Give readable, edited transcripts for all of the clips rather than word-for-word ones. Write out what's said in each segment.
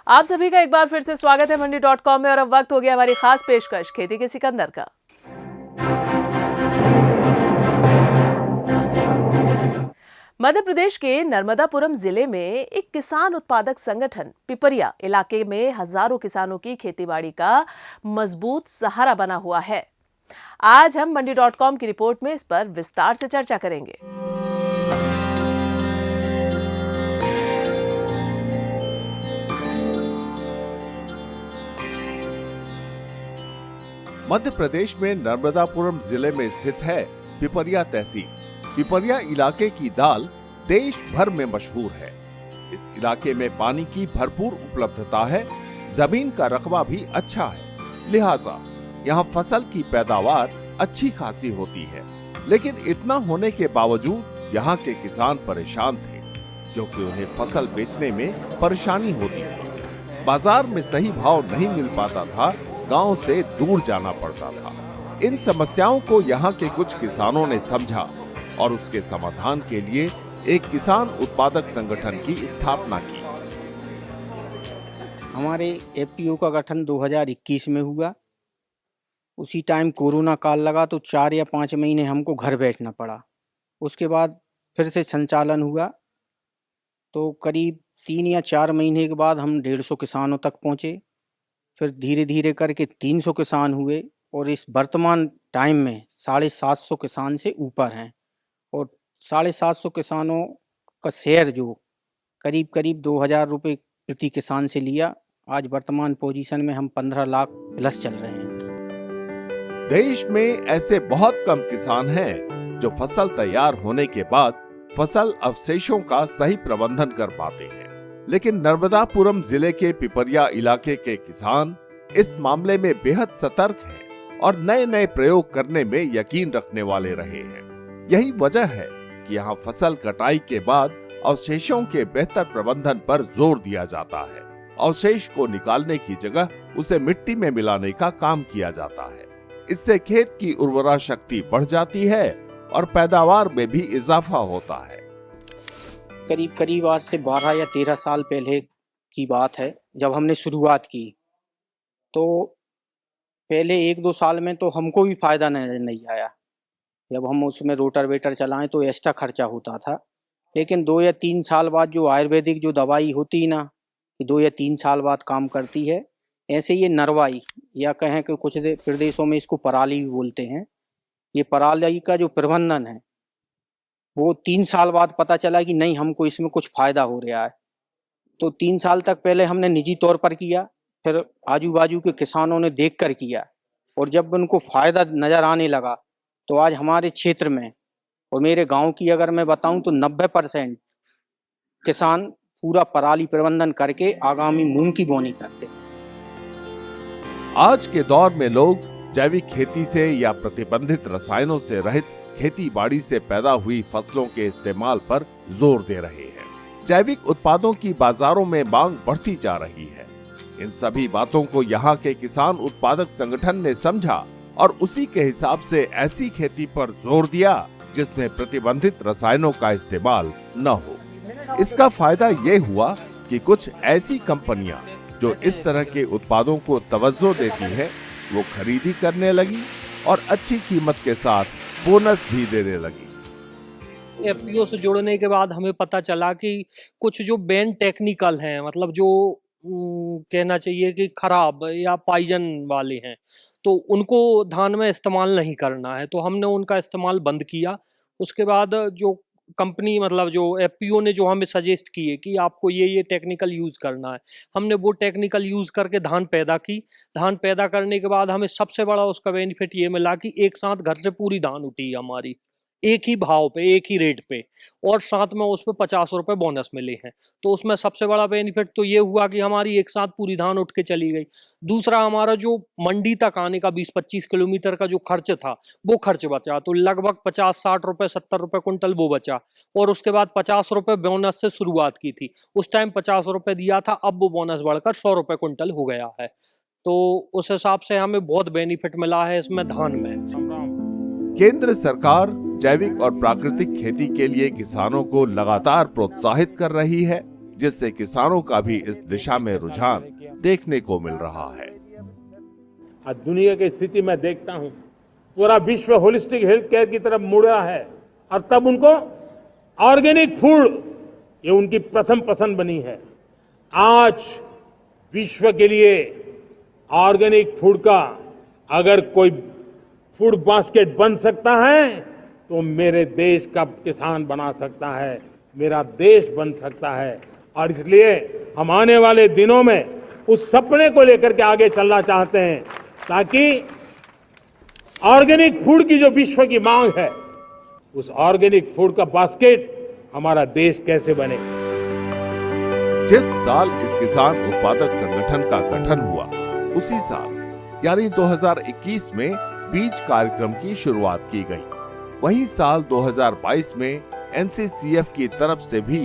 आप सभी का एक बार फिर से स्वागत है मंडी.com में। और अब वक्त हो गया हमारी खास पेशकश खेती के सिकंदर का। मध्य प्रदेश के नर्मदापुरम जिले में एक किसान उत्पादक संगठन पिपरिया इलाके में हजारों किसानों की खेतीबाड़ी का मजबूत सहारा बना हुआ है। आज हम मंडी.com की रिपोर्ट में इस पर विस्तार से चर्चा करेंगे। मध्य प्रदेश में नर्मदापुरम जिले में स्थित है पिपरिया तहसील। पिपरिया इलाके की दाल देश भर में मशहूर है। इस इलाके में पानी की भरपूर उपलब्धता है, जमीन का रकबा भी अच्छा है, लिहाजा यहाँ फसल की पैदावार अच्छी खासी होती है। लेकिन इतना होने के बावजूद यहाँ के किसान परेशान थे, क्योंकि उन्हें फसल बेचने में परेशानी होती थी। बाजार में सही भाव नहीं मिल पाता था, गांव से दूर जाना पड़ता था। इन समस्याओं को यहाँ के कुछ किसानों ने समझा और उसके समाधान के लिए एक किसान उत्पादक संगठन की स्थापना की। हमारे एफपीओ का गठन 2021 में हुआ। उसी टाइम कोरोना काल लगा तो 4 या 5 महीने हमको घर बैठना पड़ा। उसके बाद फिर से संचालन हुआ तो करीब 3 या 4 महीने के बाद हम 150 किसानों तक पहुँचे। फिर धीरे धीरे करके 300 किसान हुए और इस वर्तमान टाइम में 750 किसान से ऊपर हैं। और 750 किसानों का शेयर जो करीब करीब 2000 रुपये प्रति किसान से लिया, आज वर्तमान पोजीशन में हम 15 लाख प्लस चल रहे हैं। देश में ऐसे बहुत कम किसान हैं जो फसल तैयार होने के बाद फसल अवशेषों का सही प्रबंधन कर पाते हैं। लेकिन नर्मदापुरम जिले के पिपरिया इलाके के किसान इस मामले में बेहद सतर्क हैं और नए नए प्रयोग करने में यकीन रखने वाले रहे हैं। यही वजह है कि यहाँ फसल कटाई के बाद अवशेषों के बेहतर प्रबंधन पर जोर दिया जाता है। अवशेष को निकालने की जगह उसे मिट्टी में मिलाने का काम किया जाता है। इससे खेत की उर्वरा शक्ति बढ़ जाती है और पैदावार में भी इजाफा होता है। करीब करीब आज से 12 या 13 साल पहले की बात है, जब हमने शुरुआत की तो पहले 1-2 साल में तो हमको भी फायदा नहीं आया। जब हम उसमें रोटावेटर चलाएं तो एक्स्ट्रा खर्चा होता था। लेकिन 2 या 3 साल बाद जो आयुर्वेदिक जो दवाई होती ना, 2 या 3 साल बाद काम करती है। ऐसे ये नरवाई या कहें कि कुछ प्रदेशों में इसको पराली भी बोलते हैं। ये पराली का जो प्रबंधन है वो 3 साल बाद पता चला कि नहीं, हमको इसमें कुछ फायदा हो रहा है। तो 3 साल तक पहले हमने निजी तौर पर किया, फिर आजू बाजू के किसानों ने देख कर किया, और जब उनको फायदा नजर आने लगा तो आज हमारे क्षेत्र में और मेरे गांव की अगर मैं बताऊं तो 90% किसान पूरा पराली प्रबंधन करके आगामी मूंग की बोनी करते। आज के दौर में लोग जैविक खेती से या प्रतिबंधित रसायनों से रहित खेती बाड़ी से पैदा हुई फसलों के इस्तेमाल पर जोर दे रहे हैं। जैविक उत्पादों की बाजारों में मांग बढ़ती जा रही है। इन सभी बातों को यहाँ के किसान उत्पादक संगठन ने समझा और उसी के हिसाब से ऐसी खेती पर जोर दिया जिसमें प्रतिबंधित रसायनों का इस्तेमाल न हो। इसका फायदा ये हुआ कि कुछ ऐसी कंपनियां जो इस तरह के उत्पादों को तवज्जो देती है वो खरीदी करने लगी और अच्छी कीमत के साथ बोनस भी देने लगी। एफपीओ से जुड़ने के बाद हमें पता चला कि कुछ जो बैन टेक्निकल हैं, मतलब जो कहना चाहिए कि खराब या पॉइजन वाले हैं, तो उनको धान में इस्तेमाल नहीं करना है। तो हमने उनका इस्तेमाल बंद किया। उसके बाद जो कंपनी, मतलब जो एफपीओ ने जो हमें सजेस्ट किए कि आपको ये टेक्निकल यूज़ करना है, हमने वो टेक्निकल यूज़ करके धान पैदा की। धान पैदा करने के बाद हमें सबसे बड़ा उसका बेनिफिट ये मिला कि एक साथ घर से पूरी धान उठी हमारी, एक ही भाव पे, एक ही रेट पे, और साथ में उस पर 50 रुपये बोनस मिले हैं। तो उसमें सबसे बड़ा बेनिफिट तो ये हुआ कि हमारी एक साथ पूरी धान उठ के चली गई। दूसरा, हमारा जो मंडी तक आने का 20-25 किलोमीटर का जो खर्च था वो खर्च बचा। तो लगभग 50-60 रुपये, 70 रुपये कुंटल वो बचा। और उसके बाद 50 रुपये बोनस से शुरुआत की थी। उस टाइम 50 रुपये दिया था, अब वो बोनस बढ़कर 100 रुपये कुंटल हो गया है। तो उस हिसाब से हमें बहुत बेनिफिट मिला है इसमें धान में। केंद्र सरकार जैविक और प्राकृतिक खेती के लिए किसानों को लगातार प्रोत्साहित कर रही है। जिससे किसानों का भी इस दिशा में रुझान देखने को मिल रहा है। आज दुनिया की स्थिति में देखता हूं, पूरा विश्व होलिस्टिक हेल्थ केयर की तरफ मुड़ा है और तब उनको ऑर्गेनिक फूड ये उनकी प्रथम पसंद बनी है। आज विश्व के लिए ऑर्गेनिक फूड का अगर कोई फूड बास्केट बन सकता है तो मेरे देश का किसान बना सकता है, मेरा देश बन सकता है। और इसलिए हम आने वाले दिनों में उस सपने को लेकर के आगे चलना चाहते हैं ताकि ऑर्गेनिक फूड की जो विश्व की मांग है, उस ऑर्गेनिक फूड का बास्केट हमारा देश कैसे बने। जिस साल इस किसान उत्पादक संगठन का गठन हुआ, उसी साल यानी 2021 में बीज कार्यक्रम की शुरुआत की गई। वही साल 2022 में एनसीसीएफ की तरफ से भी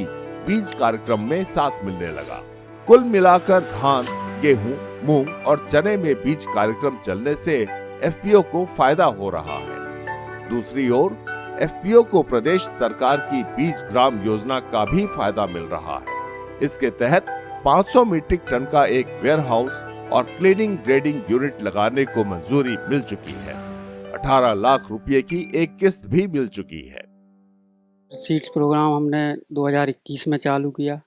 बीज कार्यक्रम में साथ मिलने लगा। कुल मिलाकर धान, गेहूं, मूंग और चने में बीज कार्यक्रम चलने से एफपीओ को फायदा हो रहा है। दूसरी ओर एफपीओ को प्रदेश सरकार की बीज ग्राम योजना का भी फायदा मिल रहा है। इसके तहत 500 मीट्रिक टन का एक वेयरहाउस और क्लीनिंग ग्रेडिंग यूनिट लगाने को मंजूरी मिल चुकी है। 18 लाख रुपए की एक किस्त भी मिल चुकी है। सीड्स प्रोग्राम हमने 2021 में चालू किया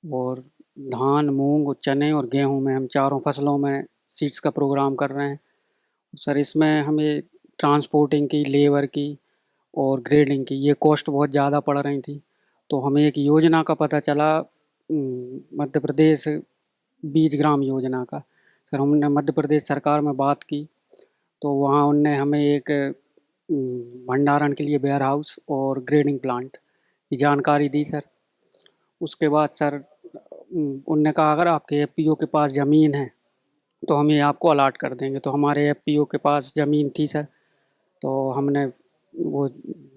और धान, मूंग, चने और गेहूं में हम चारों फसलों में सीड्स का प्रोग्राम कर रहे हैं। सर, इसमें हमें ट्रांसपोर्टिंग की, लेबर की और ग्रेडिंग की ये कॉस्ट बहुत ज़्यादा पड़ रही थी। तो हमें एक योजना का पता चला, मध्य प्रदेश बीज ग्राम योजना का। सर, हमने मध्य प्रदेश सरकार में बात की तो वहाँ उनने हमें एक भंडारण के लिए वेयर हाउस और ग्रेडिंग प्लांट की जानकारी दी सर। उसके बाद सर उनने कहा अगर आपके एफपीओ के पास ज़मीन है तो हम ये आपको अलाट कर देंगे। तो हमारे एफपीओ के पास ज़मीन थी सर, तो हमने वो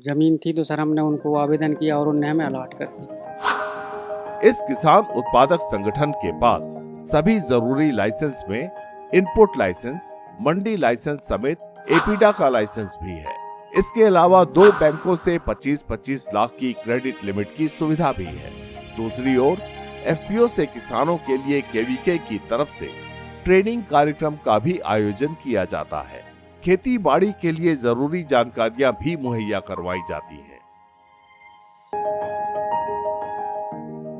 ज़मीन थी तो सर हमने उनको आवेदन किया और उन्होंने हमें अलाट कर दी। इस किसान उत्पादक संगठन के पास सभी जरूरी लाइसेंस में इनपुट लाइसेंस, मंडी लाइसेंस समेत एपीडा का लाइसेंस भी है। इसके अलावा 2 बैंकों से 25-25 लाख की क्रेडिट लिमिट की सुविधा भी है। दूसरी ओर एफपीओ से किसानों के लिए केवीके की तरफ से ट्रेनिंग कार्यक्रम का भी आयोजन किया जाता है। खेती बाड़ी के लिए जरूरी जानकारियां भी मुहैया करवाई जाती हैं।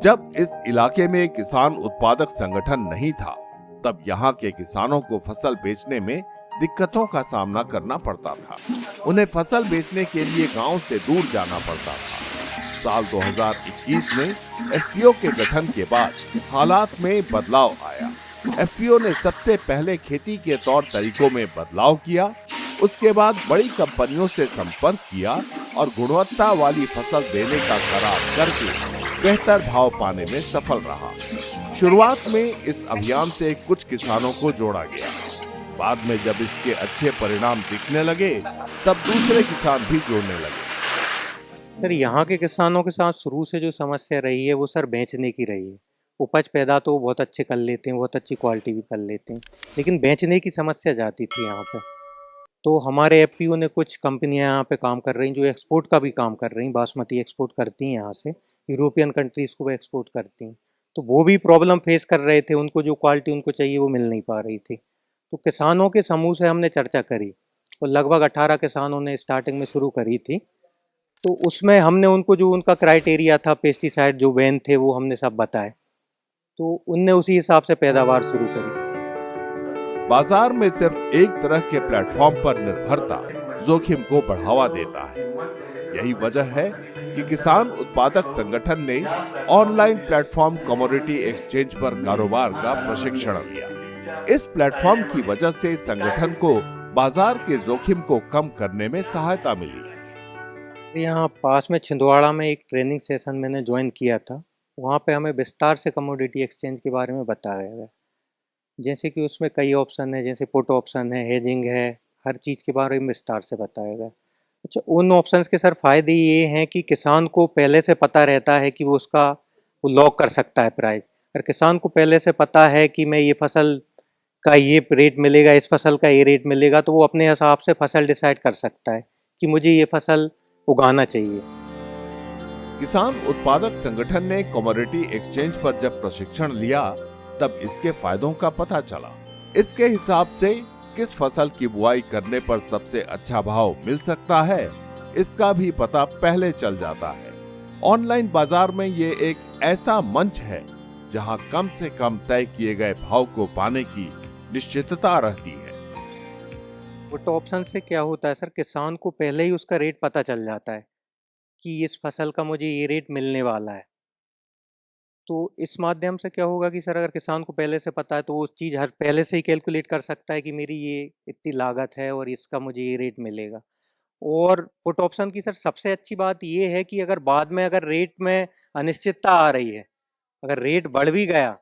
जब इस इलाके में किसान उत्पादक संगठन नहीं था, तब यहाँ के किसानों को फसल बेचने में दिक्कतों का सामना करना पड़ता था। उन्हें फसल बेचने के लिए गांव से दूर जाना पड़ता था। साल 2021 में एफपीओ के गठन के बाद हालात में बदलाव आया। एफपीओ ने सबसे पहले खेती के तौर तरीकों में बदलाव किया, उसके बाद बड़ी कंपनियों से संपर्क किया और गुणवत्ता वाली फसल देने का करार करके बेहतर भाव पाने में सफल रहा। शुरुआत में इस अभियान से कुछ किसानों को जोड़ा गया। बाद में जब इसके अच्छे परिणाम दिखने लगे, तब दूसरे किसान भी जोड़ने लगे। सर, यहाँ के किसानों के साथ शुरू से जो समस्या रही है वो सर बेचने की रही है। उपज पैदा तो बहुत अच्छे कर लेते हैं, बहुत अच्छी क्वालिटी भी कर लेते हैं, लेकिन बेचने की समस्या जाती थी यहाँ पे। तो हमारे एफपीओ ने कुछ कंपनियां यहाँ पे काम कर रही हैं जो एक्सपोर्ट का भी काम कर रही हैं। बासमती एक्सपोर्ट करती हैं यहाँ से, यूरोपियन कंट्रीज़ को भी एक्सपोर्ट करती हैं। तो वो भी प्रॉब्लम फेस कर रहे थे, उनको जो क्वालिटी उनको चाहिए वो मिल नहीं पा रही थी। तो किसानों के समूह से हमने चर्चा करी और लगभग 18 किसानों ने स्टार्टिंग में शुरू करी थी। तो उसमें हमने उनको जो उनका क्राइटेरिया था, पेस्टिसाइड जो बैन थे, वो हमने सब बताए। तो उनने उसी हिसाब से पैदावार शुरू करी। बाजार में सिर्फ एक तरह के प्लेटफॉर्म पर निर्भरता जोखिम को बढ़ावा देता है। यही वजह है कि किसान उत्पादक संगठन ने ऑनलाइन प्लेटफॉर्म कमोडिटी एक्सचेंज पर कारोबार का प्रशिक्षण लिया। इस प्लेटफॉर्म की वजह से संगठन को बाजार के जोखिम को कम करने में सहायता मिली। यहाँ पास में छिंदवाड़ा में एक ट्रेनिंग सेशन मैंने ज्वाइन किया था। वहाँ पे हमें विस्तार से कमोडिटी एक्सचेंज के बारे में बताया गया, जैसे कि उसमें कई ऑप्शन है, जैसे पुट ऑप्शन है, हेजिंग है, हर चीज़ के बारे में विस्तार से बताया गया। अच्छा, उन ऑप्शंस के सर फायदे ये हैं कि किसान को पहले से पता रहता है कि वो लॉक कर सकता है प्राइस। अगर किसान को पहले से पता है कि मैं ये फसल का ये रेट मिलेगा, इस फसल का ये रेट मिलेगा, तो वो अपने हिसाब से फसल डिसाइड कर सकता है कि मुझे ये फसल उगाना चाहिए। किसान उत्पादक संगठन ने कमोडिटी एक्सचेंज पर जब प्रशिक्षण लिया तब इसके फायदों का पता चला। इसके हिसाब से किस फसल की बुआई करने पर सबसे अच्छा भाव मिल सकता है, इसका भी पता पहले चल जाता है। ऑनलाइन बाजार में ये एक ऐसा मंच है जहां कम से कम तय किए गए भाव को पाने की निश्चितता रहती है। पुट ऑप्शन से क्या होता है सर, किसान को पहले ही उसका रेट पता चल जाता है कि इस फसल का मुझे ये रेट मिलने वाला है। तो इस माध्यम से क्या होगा कि सर अगर किसान को पहले से पता है तो वो उस चीज़ हर पहले से ही कैलकुलेट कर सकता है कि मेरी ये इतनी लागत है और इसका मुझे ये रेट मिलेगा। और पुट ऑप्शन की सर सबसे अच्छी बात ये है कि अगर बाद में अगर रेट में अनिश्चितता आ रही है, अगर रेट बढ़ भी गया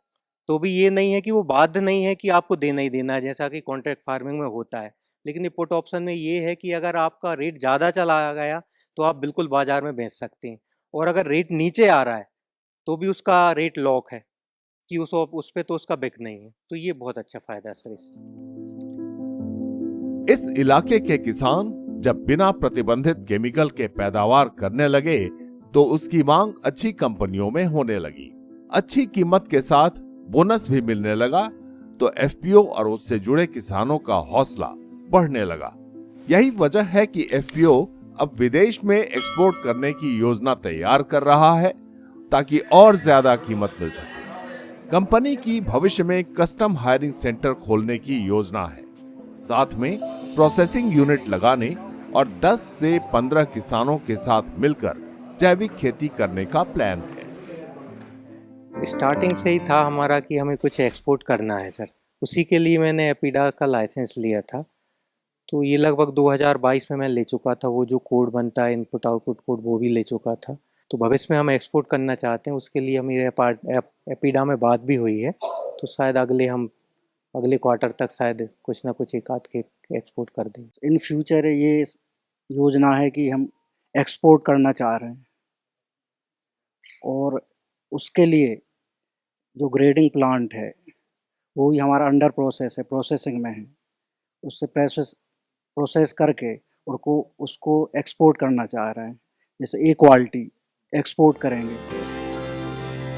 तो भी ये नहीं है कि वो बाध्य नहीं है कि आपको देना ही देना है, जैसा कि कॉन्ट्रैक्ट फार्मिंग में होता है। लेकिन ये पुट ऑप्शन में ये है कि अगर आपका रेट ज़्यादा चला गया तो आप बिल्कुल बाजार में बेच सकते हैं, और अगर रेट नीचे आ रहा है तो भी उसका रेट लॉक है कि उस पे तो उसका बिक नहीं है। तो ये बहुत अच्छा फायदा है सर इस इलाके के किसान जब बिना प्रतिबंधित केमिकल के पैदावार करने लगे तो उसकी मांग अच्छी कंपनियों में होने लगी। अच्छी कीमत के साथ बोनस भी मिलने लगा तो एफपीओ और उससे जुड़े किसानों का हौसला बढ़ने लगा। यही वजह है कि एफपीओ अब विदेश में एक्सपोर्ट करने की योजना तैयार कर रहा है ताकि और ज्यादा कीमत मिल सके। कंपनी की भविष्य में कस्टम हायरिंग सेंटर खोलने की योजना है, साथ में प्रोसेसिंग यूनिट लगाने और 10 से 15 किसानों के साथ मिलकर जैविक खेती करने का प्लान है। स्टार्टिंग से ही था हमारा कि हमें कुछ एक्सपोर्ट करना है सर। उसी के लिए मैंने एपीडा का लाइसेंस लिया था। तो ये लगभग 2022 में मैं ले चुका था, वो जो कोड बनता है इनपुट आउटपुट कोड वो भी ले चुका था। तो भविष्य में हम एक्सपोर्ट करना चाहते हैं, उसके लिए मेरे एपीडा में बात भी हुई है। तो शायद अगले क्वार्टर तक शायद कुछ ना कुछ एक आध के एक्सपोर्ट कर दें। इन फ्यूचर ये योजना है कि हम एक्सपोर्ट करना चाह रहे हैं, और उसके लिए जो ग्रेडिंग प्लांट है वो ही हमारा अंडर प्रोसेस है, प्रोसेसिंग में है। उससे प्रोसेस करके और उसको एक्सपोर्ट करना चाह रहे हैं, जैसे ए क्वालिटी एक्सपोर्ट करेंगे।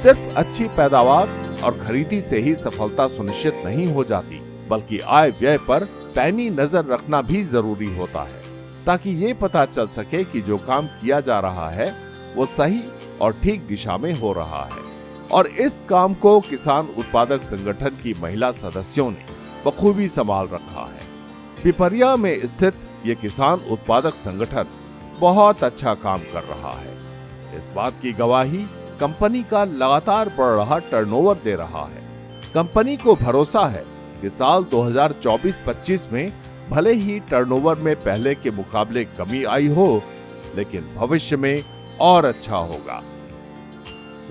सिर्फ अच्छी पैदावार और खरीदी से ही सफलता सुनिश्चित नहीं हो जाती, बल्कि आय व्यय पर पैनी नजर रखना भी जरूरी होता है, ताकि ये पता चल सके कि जो काम किया जा रहा है वो सही और ठीक दिशा में हो रहा है। और इस काम को किसान उत्पादक संगठन की महिला सदस्यों ने बखूबी संभाल रखा है। पिपरिया में स्थित ये किसान उत्पादक संगठन बहुत अच्छा काम कर रहा है। इस बात की गवाही कंपनी का लगातार बढ़ रहा टर्नओवर दे रहा है। कंपनी को भरोसा है कि साल 2024-25 में भले ही टर्नओवर में पहले के मुकाबले कमी आई हो, लेकिन भविष्य में और अच्छा होगा।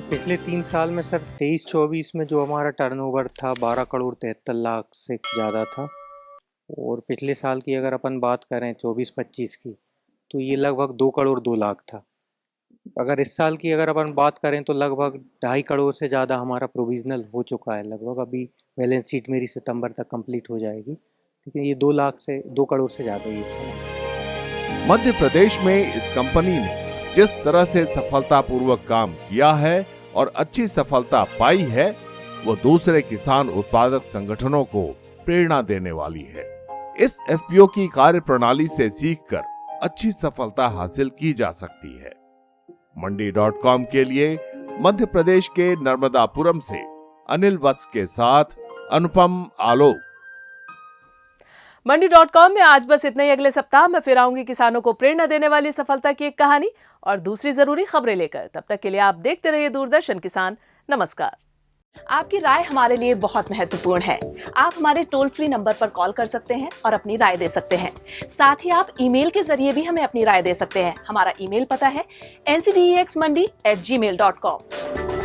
पिछले 3 साल में सर 23-24 में जो हमारा टर्नओवर था 12 करोड़ 73 लाख से ज़्यादा था, और पिछले साल की अगर अपन बात करें 24-25 की तो ये लगभग 2 करोड़ 2 लाख था। अगर इस साल की अगर अपन बात करें तो लगभग 2.5 करोड़ से ज़्यादा हमारा प्रोविजनल हो चुका है। लगभग अभी बैलेंस शीट मेरी सितंबर तक कंप्लीट हो जाएगी, लेकिन ये 2 करोड़ से ज़्यादा ही इस साल। मध्य प्रदेश में इस कंपनी ने जिस तरह से सफलतापूर्वक काम किया है और अच्छी सफलता पाई है, वो दूसरे किसान उत्पादक संगठनों को प्रेरणा देने वाली है। इस एफपीओ की कार्यप्रणाली से सीखकर अच्छी सफलता हासिल की जा सकती है। मंडी.com के लिए मध्य प्रदेश के नर्मदापुरम से अनिल वत्स के साथ अनुपम आलोक। मंडी.com में आज बस इतना ही। अगले सप्ताह मैं फिर आऊंगी किसानों को प्रेरणा देने वाली सफलता की एक कहानी और दूसरी जरूरी खबरें लेकर। तब तक के लिए आप देखते रहिए दूरदर्शन किसान। नमस्कार। आपकी राय हमारे लिए बहुत महत्वपूर्ण है। आप हमारे टोल फ्री नंबर पर कॉल कर सकते हैं और अपनी राय दे सकते हैं। साथ ही आप ईमेल के जरिए भी हमें अपनी राय दे सकते हैं। हमारा ईमेल पता है ncdexmandi@gmail.com।